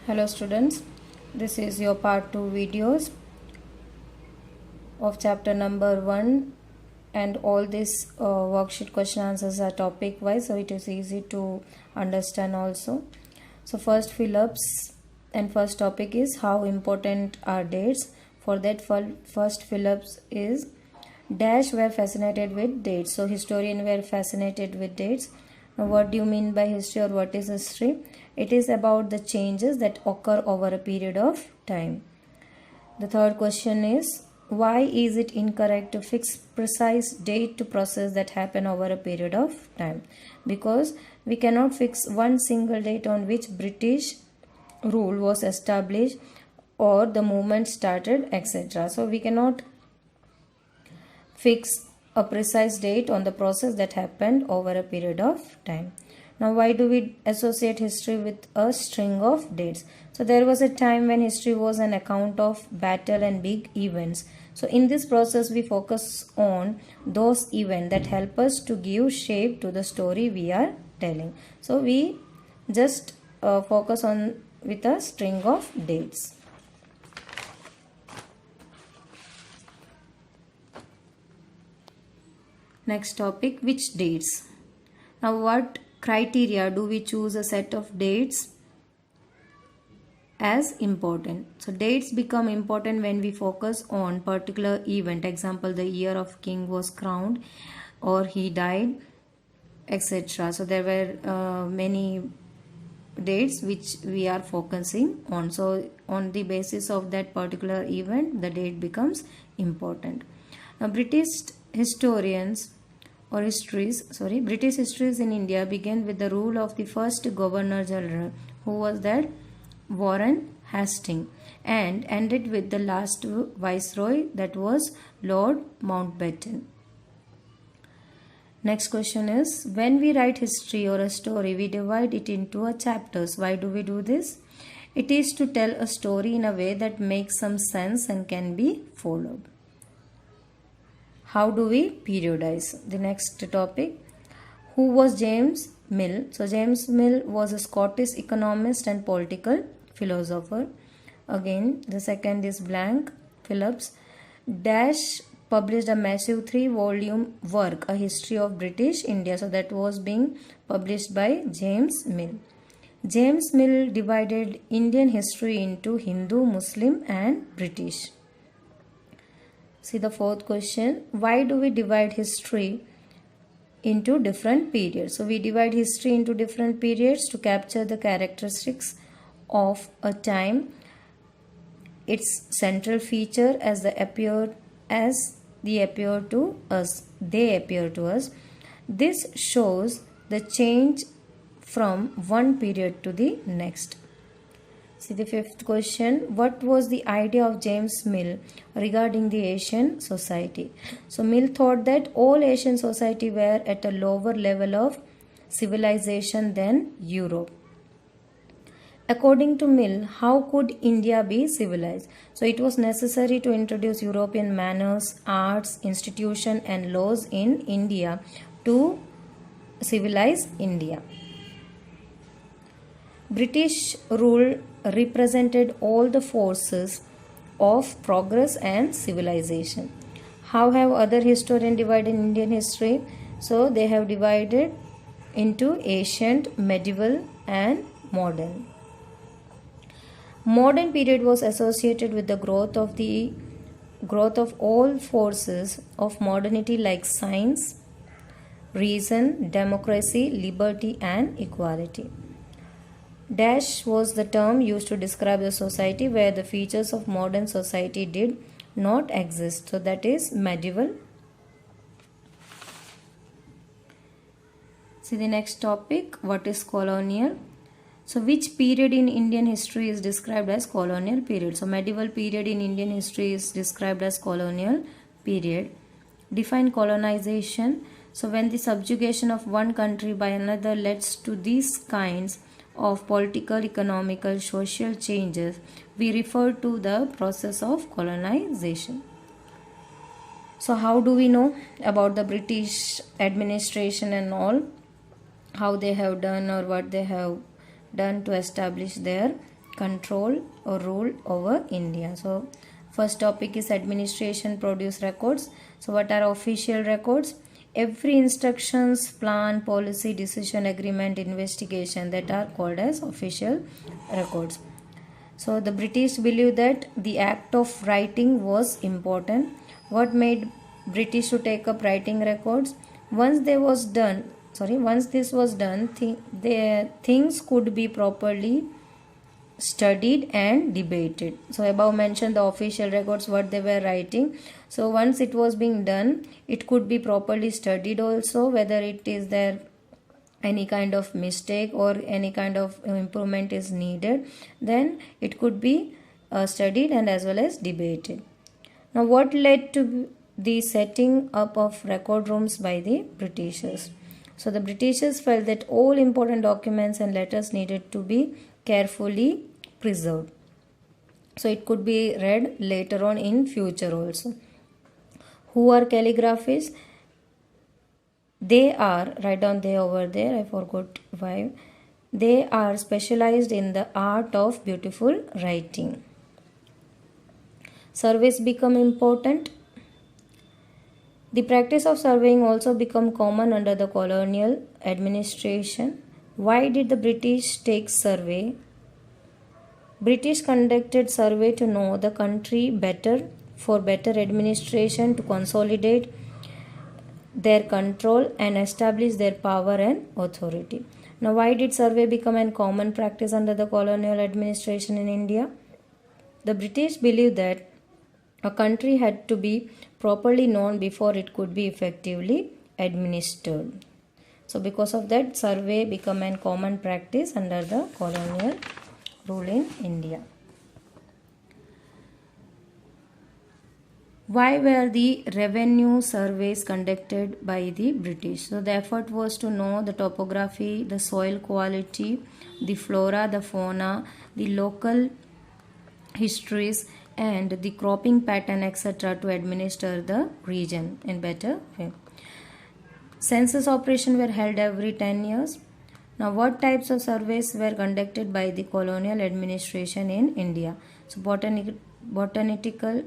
Hello students, this is your part 2 videos of chapter number 1 and all these worksheet question answers are topic wise, so it is easy to understand also. So first fill-ups and first topic is how important are dates. For that first fill-ups is dash were fascinated with dates. So historian were fascinated with dates. Now what do you mean by history or what is history? It is about the changes that occur over a period of time. The third question is why is it incorrect to fix precise date to process that happen over a period of time? Because we cannot fix one single date on which British rule was established or the movement started, etc. So we cannot fix a precise date on the process that happened over a period of time. Now, why do we associate history with a string of dates? So, there was a time when history was an account of battle and big events. So, in this process, we focus on those events that help us to give shape to the story we are telling. So, we just focus on with a string of dates. Next topic, which dates? Now, what criteria do we choose a set of dates as important? So dates become important when we focus on particular event, example the year of king was crowned or he died, etc. So there were many dates which we are focusing on. So on the basis of that particular event, the date becomes important. Now British historians British histories in India began with the rule of the first Governor General, who was that Warren Hastings, and ended with the last Viceroy, that was Lord Mountbatten. Next question is, when we write history or a story, we divide it into a chapters. Why do we do this? It is to tell a story in a way that makes some sense and can be followed. How do we periodize? The next topic, who was James Mill? So James Mill was a Scottish economist and political philosopher. Again, the second is blank. Phillips Dash published a massive 3-volume work, A History of British India. So that was being published by James Mill. James Mill divided Indian history into Hindu, Muslim and British. See the fourth question, why do we divide history into different periods? So we divide history into different periods to capture the characteristics of a time, its central feature as they appear to us. This shows the change from one period to the next. See the fifth question, what was the idea of James Mill regarding the Asian society? So Mill thought that all Asian society were at a lower level of civilization than Europe. According to Mill, how could India be civilized? So it was necessary to introduce European manners, arts, institutions and laws in India to civilize India. British rule represented all the forces of progress and civilization. How have other historians divided Indian history? So they have divided into ancient, medieval and modern. Modern period was associated with the growth of all forces of modernity like science, reason, democracy, liberty and equality. Dash was the term used to describe the society where the features of modern society did not exist. So that is medieval. See the next topic, what is colonial? So which period in Indian history is described as colonial period? So medieval period in Indian history is described as colonial period. Define colonization. So when the subjugation of one country by another leads to these kinds of political, economical, social changes, we refer to the process of colonization. So how do we know about the British administration and all? How they have done or what they have done to establish their control or rule over India. So first topic is administration produce records. So what are official records? Every instructions, plan, policy, decision, agreement, investigation, that are called as official records. So the British believed that the act of writing was important. What made British to take up writing records? Once this was done, things could be properly studied and debated. So above mentioned the official records, what they were writing. So once it was being done, it could be properly studied also, whether it is there any kind of mistake or any kind of improvement is needed, then it could be studied and as well as debated. Now what led to the setting up of record rooms by the Britishers? So the Britishers felt that all important documents and letters needed to be carefully preserved, so it could be read later on in future also. Who are calligraphists? They are, write down they over there, I forgot why. They are specialized in the art of beautiful writing. Surveys become important. The practice of surveying also became common under the colonial administration. Why did the British take survey? British conducted survey to know the country better, for better administration, to consolidate their control and establish their power and authority. Now why did survey become a common practice under the colonial administration in India? The British believed that a country had to be properly known before it could be effectively administered. So because of that, survey became a common practice under the colonial rule in India. Why were the revenue surveys conducted by the British? So the effort was to know the topography, the soil quality, the flora, the fauna, the local histories and the cropping pattern, etc., to administer the region in better way. Census operations were held every 10 years. Now what types of surveys were conducted by the colonial administration in India? So botanical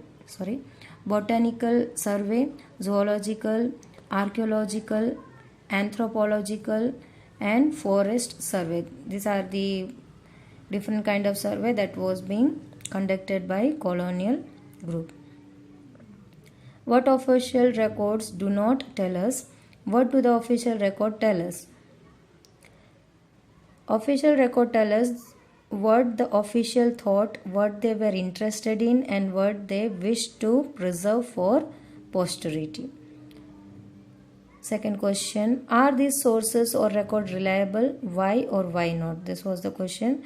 survey, zoological, archaeological, anthropological and forest survey. These are the different kind of survey that was being conducted by colonial group. What official records do not tell us? What do the official record tell us? Official record tell us what the official thought, what they were interested in and what they wished to preserve for posterity. Second question, are these sources or record reliable? Why or why not? This was the question.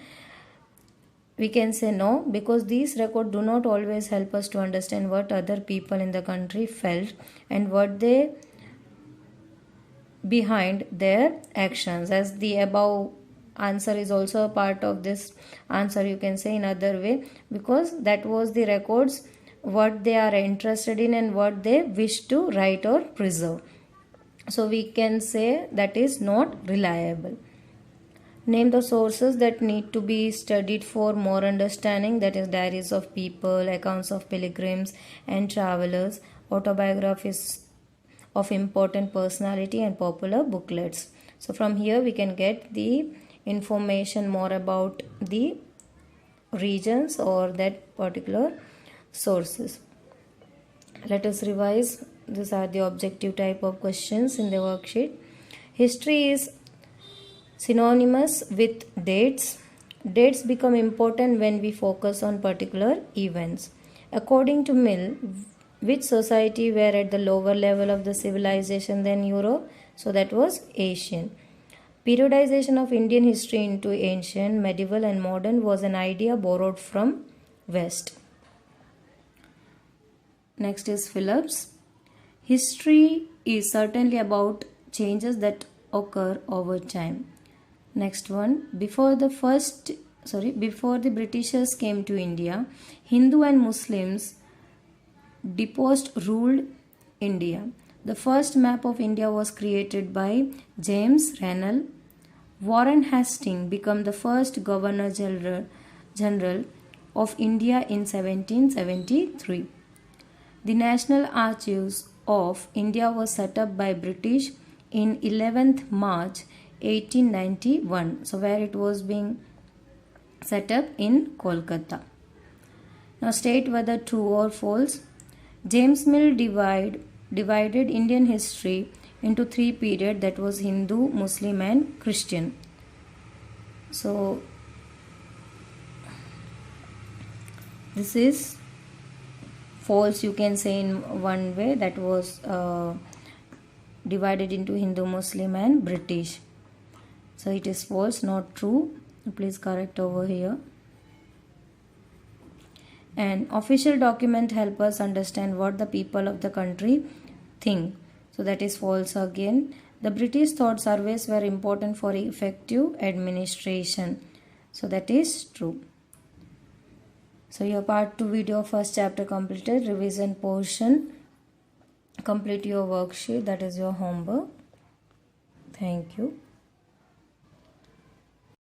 We can say no, because these records do not always help us to understand what other people in the country felt and what they behind their actions. As the above answer is also a part of this answer, you can say in other way, because that was the records what they are interested in and what they wish to write or preserve. So we can say that is not reliable. Name the sources that need to be studied for more understanding. That is diaries of people, accounts of pilgrims and travelers, autobiographies of important personality and popular booklets. So from here we can get the information more about the regions or that particular sources. Let us revise. These are the objective type of questions in the worksheet. History is synonymous with dates. Dates become important when we focus on particular events. According to Mill, which society were at the lower level of the civilization than Europe? So that was Asian. Periodization of Indian history into ancient, medieval and modern was an idea borrowed from West. Next is Phillips. History is certainly about changes that occur over time. Next one, before the Britishers came to India, Hindu and Muslims deposed ruled India. The first map of India was created by James Rennell. Warren Hastings became the first Governor General of India in 1773. The National Archives of India was set up by British in 11th March 1891. So where it was being set up? In Kolkata. Now state whether true or false. James Mill divided Indian history into three periods, that was Hindu, Muslim and Christian. So this is false, you can say in one way, that was divided into Hindu, Muslim and British. So it is false, not true. Please correct over here. And official document help us understand what the people of the country think. So that is false again. The British thought surveys were important for effective administration. So that is true. So your part 2 video first chapter completed. Revision portion. Complete your worksheet. That is your homework. Thank you.